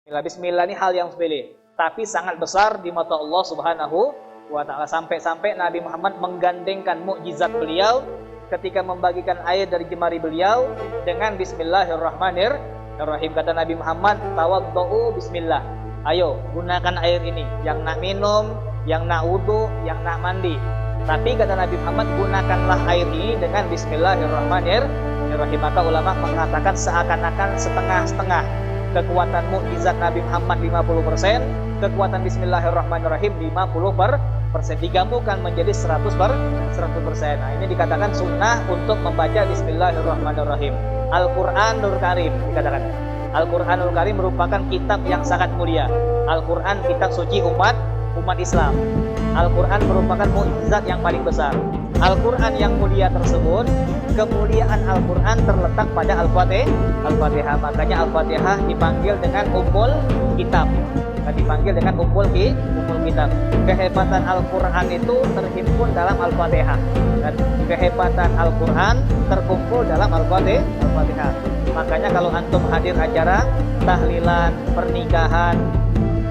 Bismillah ini hal yang sepele, tapi sangat besar di mata Allah Subhanahu wa Ta'ala. Sampai-sampai Nabi Muhammad menggandengkan mukjizat beliau ketika membagikan air dari jemari beliau dengan Bismillahirrahmanirrahim. Kata Nabi Muhammad, tawaddu'u bismillah. Ayo gunakan air ini, yang nak minum, yang nak wudu, yang nak mandi. Tapi kata Nabi Muhammad, gunakanlah air ini dengan Bismillahirrahmanirrahim. Maka ulama mengatakan seakan-akan setengah-setengah. Kekuatan mukjizat Nabi Muhammad 50%, kekuatan Bismillahirrahmanirrahim 50%, digabungkan menjadi 100%. Nah, ini dikatakan sunnah untuk membaca Bismillahirrahmanirrahim. Al-Qur'anul Karim dikatakan. Al-Qur'anul Karim merupakan kitab yang sangat mulia. Al-Qur'an kitab suci umat Islam. Al-Qur'an merupakan mukjizat yang paling besar. Al-Quran yang mulia tersebut, kemuliaan Al-Quran terletak pada Al-Fatihah. Makanya Al-Fatihah dipanggil dengan Ummul Kitab. Dipanggil dengan Ummul Kitab. Kehebatan Al-Quran itu terhimpun dalam Al-Fatihah. Dan kehebatan Al-Quran terkumpul dalam Al-Fatihah. Makanya kalau antum hadir acara tahlilan, pernikahan,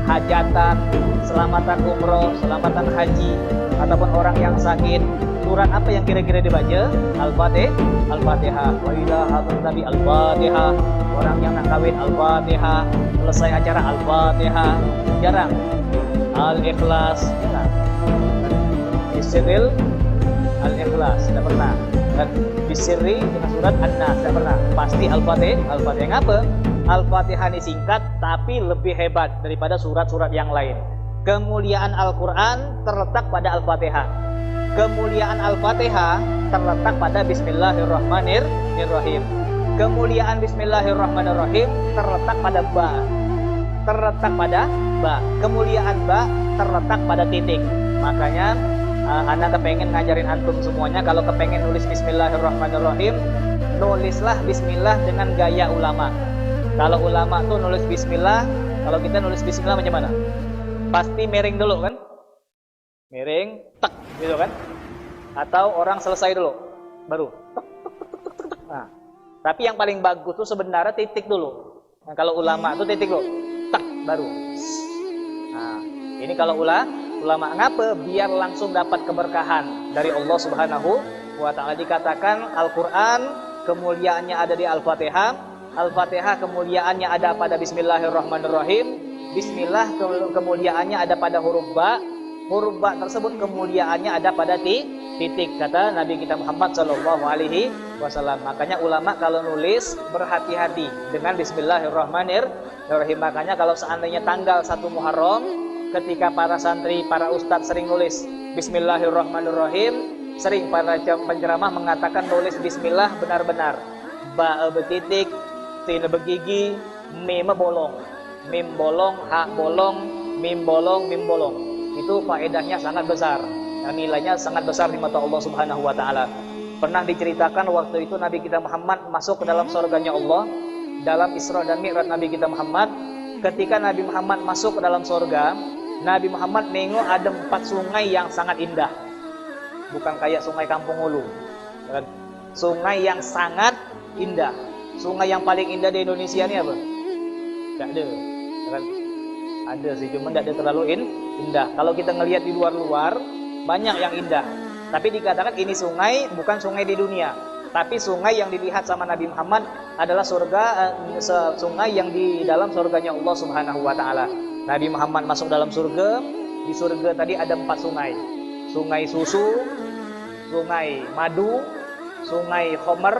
hajatan, selamatan umroh, selamatan haji, ataupun orang yang sakit, surat apa yang kira-kira dibaca? Al-Fatihah. Wa ila hadratin Nabi Al-Fatihah. Orang yang nak kawin Al-Fatihah. Selesai acara Al-Fatihah. Jarang Al-Ikhlas. Bisiril Al-Ikhlas tidak pernah. Dan bisirri dengan surat An-Nas tidak pernah. Pasti Al-Fatihah. Al-Fatihah apa? Al-Fatihah ini singkat tapi lebih hebat daripada surat-surat yang lain. Kemuliaan Al-Quran terletak pada Al-Fatihah. Kemuliaan Al-Fatihah terletak pada Bismillahirrahmanirrahim. Kemuliaan Bismillahirrahmanirrahim terletak pada ba. Kemuliaan ba terletak pada titik. Makanya anak kepengen ngajarin antum semuanya, kalau kepengen nulis Bismillahirrahmanirrahim, nulislah Bismillah dengan gaya ulama. Kalau ulama tuh nulis Bismillah, kalau kita nulis Bismillah macam mana? Pasti miring dulu kan? Miring, tek, gitu kan? Atau orang selesai dulu, baru tek, tek, tek, tek, tek. Nah, tapi yang paling bagus tuh sebenarnya titik dulu. Nah, kalau ulama tuh titik dulu, tek, baru. Nah, ini kalau ulama ngapa? Biar langsung dapat keberkahan dari Allah Subhanahu wa Ta'ala. Dikatakan Al-Quran kemuliaannya ada di Al-Fatihah. Al-Fatihah kemuliaannya ada pada Bismillahirrahmanirrahim. Bismillah kemuliaannya ada pada huruf ba. Huruf ba tersebut kemuliaannya ada pada titik, kata Nabi kita Muhammad SAW. Makanya ulama kalau nulis berhati-hati dengan Bismillahirrahmanirrahim. Makanya kalau seandainya tanggal 1 Muharram, ketika para santri, para ustadz sering nulis Bismillahirrahmanirrahim, sering para penceramah mengatakan nulis Bismillah benar-benar. Ba betitik, tin begigi, mim bolong. Mim bolong, ha bolong, mim bolong, mim bolong. Itu faedahnya sangat besar. Nilainya sangat besar di mata Allah Subhanahu wa Ta'ala. Pernah diceritakan waktu itu Nabi kita Muhammad masuk ke dalam surganya Allah dalam Isra dan Mi'raj Nabi kita Muhammad. Ketika Nabi Muhammad masuk ke dalam surga, Nabi Muhammad nengok ada 4 sungai yang sangat indah. Bukan kayak sungai Kampung Ulu. Sungai yang sangat indah. Sungai yang paling indah di Indonesia ini apa? Tidak ada. Ada sih, cuma tidak ada terlalu indah. Kalau kita ngelihat di luar-luar, banyak yang indah. Tapi dikatakan ini sungai bukan sungai di dunia, tapi sungai yang dilihat sama Nabi Muhammad adalah sungai yang di dalam surganya Allah Subhanahu wa Ta'ala. Nabi Muhammad masuk dalam surga. Di surga tadi ada 4 sungai. Sungai susu, sungai madu, sungai khomer.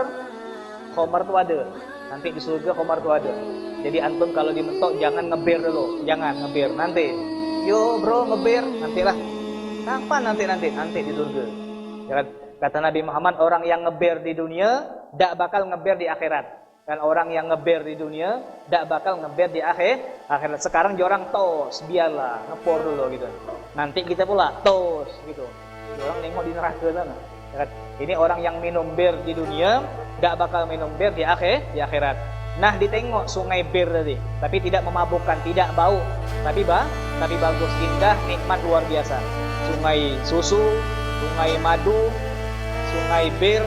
Khomer itu ada. Nanti di surga khomer itu ada. Jadi antum kalau dimentok jangan ngebir dulu, jangan ngebir nanti. Yo bro ngebir, nantilah. Kapan nanti di surga. Kata Nabi Muhammad, orang yang ngebir di dunia tidak bakal ngebir di akhirat. Dan orang yang ngebir di dunia tidak bakal ngebir di akhirat. Sekarang orang tos, biarlah ngepor dulu gitu. Nanti kita pula tos gitu. Orang nengok di neraka sana. Ini orang yang minum bir di dunia tidak bakal minum bir di akhirat. Nah, ditengok sungai bir tadi, tapi tidak memabukkan, tidak bau, tapi bagus, indah, nikmat luar biasa. Sungai susu, sungai madu, sungai bir,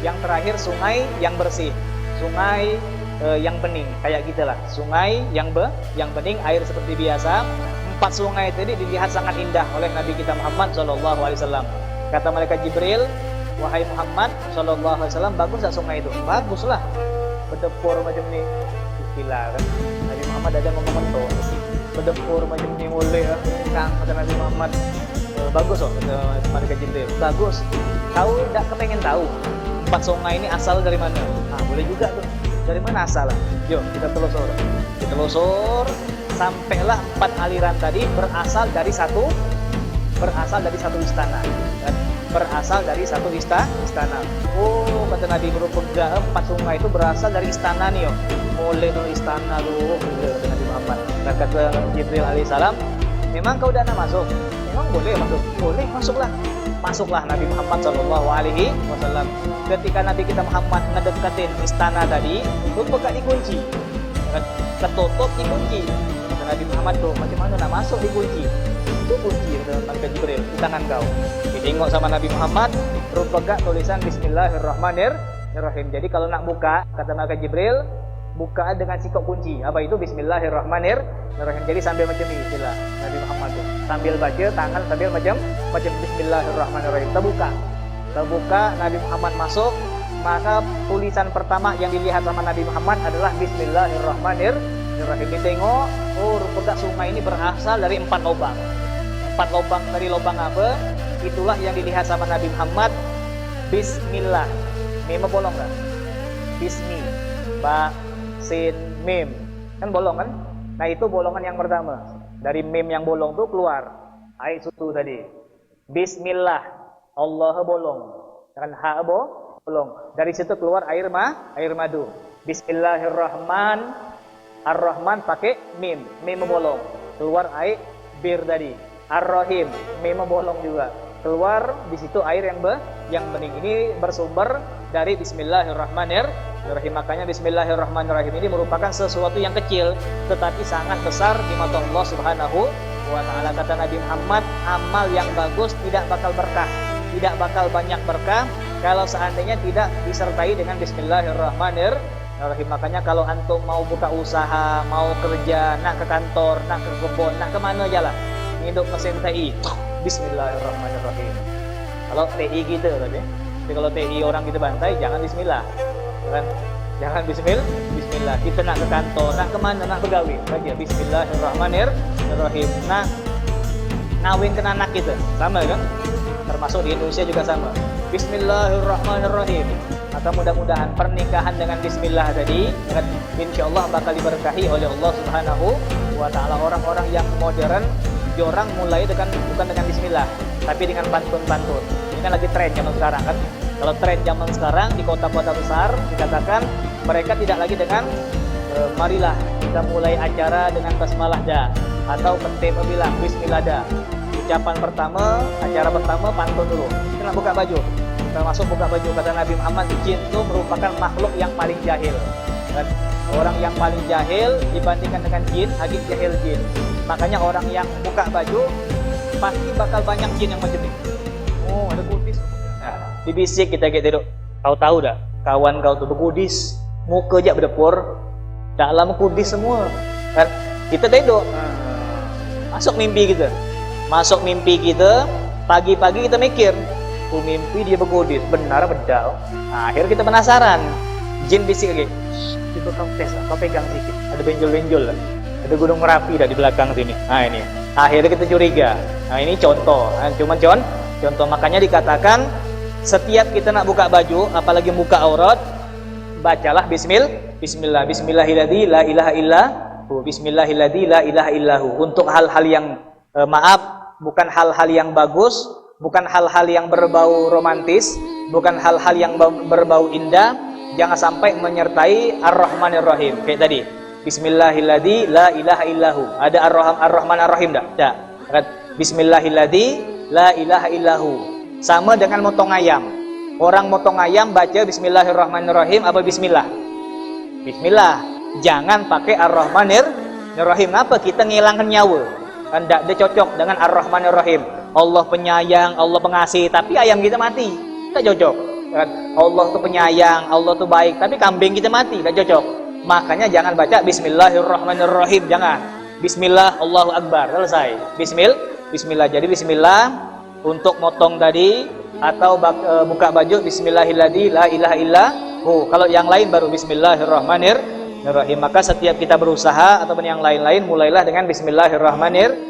yang terakhir sungai yang bersih, sungai yang bening, kayak gitulah. Sungai yang bening, air seperti biasa. 4 sungai tadi dilihat sangat indah oleh Nabi kita Muhammad sallallahu alaihi wasallam. Kata malaikat Jibril, "Wahai Muhammad sallallahu alaihi wasallam, bagus tak sungai itu?" "Baguslah." Berdepur macam ni. Gila kan. Nabi Muhammad ada ngomong mentok. Berdepur macam ni boleh ah. Kang kata Nabi Muhammad. Bagus kok kata malaikat Jibril. Bagus. Kau tidak kepengen tahu 4 sungai ini asal dari mana? Boleh juga tuh. Dari mana asal? Yuk kita telusur. Ditelusur sampailah 4 aliran tadi berasal dari satu istana. Dan berasal dari satu istana. Oh, kata Nabi merupakan 4 sungai itu berasal dari istana nih, yo. Mulai dari istana lu, kata Nabi Muhammad. Dan kata Jibril alaihissalam, memang kau dah nak masuk? Memang boleh masuk. Boleh, masuklah. Masuklah Nabi Muhammad sallallahu alaihi wasallam. Ketika Nabi kita Muhammad ngedekatin istana tadi, itu buka dikunci. Ketutup dikunci. Kata Nabi Muhammad tuh, macam mana nak masuk dikunci? Itu kunci kata malaikat Jibril di tangan kau. Ditengok sama Nabi Muhammad, rupanya tulisan Bismillahirrahmanirrahim. Jadi kalau nak buka, kata malaikat Jibril, buka dengan sikap kunci. Apa itu? Bismillahirrahmanirrahim. Jadi sambil macam ini istilah Nabi Muhammad tuh. Sambil baca tangan sambil macam Bismillahirrahmanirrahim. Terbuka Nabi Muhammad masuk, maka tulisan pertama yang dilihat sama Nabi Muhammad adalah Bismillahirrahmanirrahim. Ditengok, oh rupanya sungai ini berasal dari 4 lubang. 4 lubang, dari lubang apa? Itulah yang dilihat sama Nabi Muhammad. Bismillah. Mim bolong kan? Bismi, ba, sin, mim. Kan bolong kan? Nah itu bolongan yang pertama. Dari mim yang bolong tuh keluar air susu tadi. Bismillah. Allah bolong. Kan ha bolong. Dari situ keluar air madu. Bismillahirrahman pakai mim bolong. Keluar air bir tadi. Ar-Rahim, mim bolong juga. Keluar di situ air yang bening. Ini bersumber dari Bismillahirrahmanirrahim. Makanya Bismillahirrahmanirrahim ini merupakan sesuatu yang kecil tetapi sangat besar di mata Allah Subhanahu wa taala. Kata Nabi Muhammad, amal yang bagus tidak bakal berkah, tidak bakal banyak berkah kalau seandainya tidak disertai dengan Bismillahirrahmanirrahim. Makanya kalau antum mau buka usaha, mau kerja, nak ke kantor, nak ke kebun, nak kemana aja lah, hidup mesin TI, Bismillahirrahmanirrahim. Kalau TI kita tadi, tapi kalau TI orang kita bantai, jangan Bismillah, kan? Jangan Bismillah. Kita nak ke kantor, nak kemana, nak bergawi, baca Bismillahirrahmanirrahim. Nak ngawin ke anak kita, sama kan? Termasuk di Indonesia juga sama. Bismillahirrahmanirrahim. Maka mudah-mudahan pernikahan dengan Bismillah tadi, insya Allah bakal diberkahi oleh Allah Subhanahu wa taala. Orang-orang yang modern, orang mulai bukan dengan Bismillah, tapi dengan pantun-pantun. Ini kan lagi tren zaman sekarang kan. Kalau tren zaman sekarang di kota-kota besar dikatakan mereka tidak lagi dengan marilah kita mulai acara dengan basmalah dah, atau penting bilang Bismillah dah. Ucapan pertama, acara pertama pantun dulu. Kita nak buka baju. Kita masuk buka baju. Kata Nabi Muhammad, jin itu merupakan makhluk yang paling jahil. Dan orang yang paling jahil dibandingkan dengan jin, lagi jahil jin. Makanya orang yang buka baju pasti bakal banyak jin yang macam ni. Oh, ada kudis. Nah, dibisik kita kayak tidur. Kau tahu dah, kawan kau tu berkudis, muka je berdepur, dalam kudis semua. Kan kita tidur. Masuk mimpi kita, pagi-pagi kita mikir, mimpi dia berkudis, benar benar. Nah, akhirnya kita penasaran. Jin bisik lagi. Coba kau tes lah, kau pegang sedikit. Ada benjol-benjol lah. Ada gunung Merapi dah di belakang sini. Nah ini. Akhirnya kita curiga. Nah ini contoh. Cuma contoh. Makanya dikatakan setiap kita nak buka baju, apalagi buka aurat, bacalah Bismillah. Bismillahilladzi la ilaha illahu. Bismillahilladzi la ilaha illahu. Untuk hal-hal yang bukan hal-hal yang bagus, bukan hal-hal yang berbau romantis, bukan hal-hal yang berbau indah. Jangan sampai menyertai Ar-Rahmanir-Rahim kayak tadi. Bismillahilladzi la ilaha illahu. Ada Ar-Rahman Ar-Rahim tak? Bismillahilladzi la ilaha illahu. Sama dengan motong ayam. Orang motong ayam baca Bismillahirrahmanirrahim apa bismillah? Bismillah. Jangan pakai Ar-Rahmanir-Rahim. Kenapa? Kita ngilangkan nyawa. Kan tak ada cocok dengan Ar-Rahmanir-Rahim. Allah penyayang, Allah pengasih, tapi ayam kita mati. Tak cocok. Allah tu penyayang, Allah tu baik, tapi kambing kita mati, tak cocok. Makanya jangan baca Bismillahirrahmanirrahim, jangan. Bismillah, Allahu Akbar, selesai. Bismillah. Jadi Bismillah untuk motong tadi atau buka baju Bismillahilladzi la ilaha illahu. Kalau yang lain baru Bismillahirrahmanirrahim. Maka setiap kita berusaha ataupun yang lain-lain mulailah dengan Bismillahirrahmanirrahim.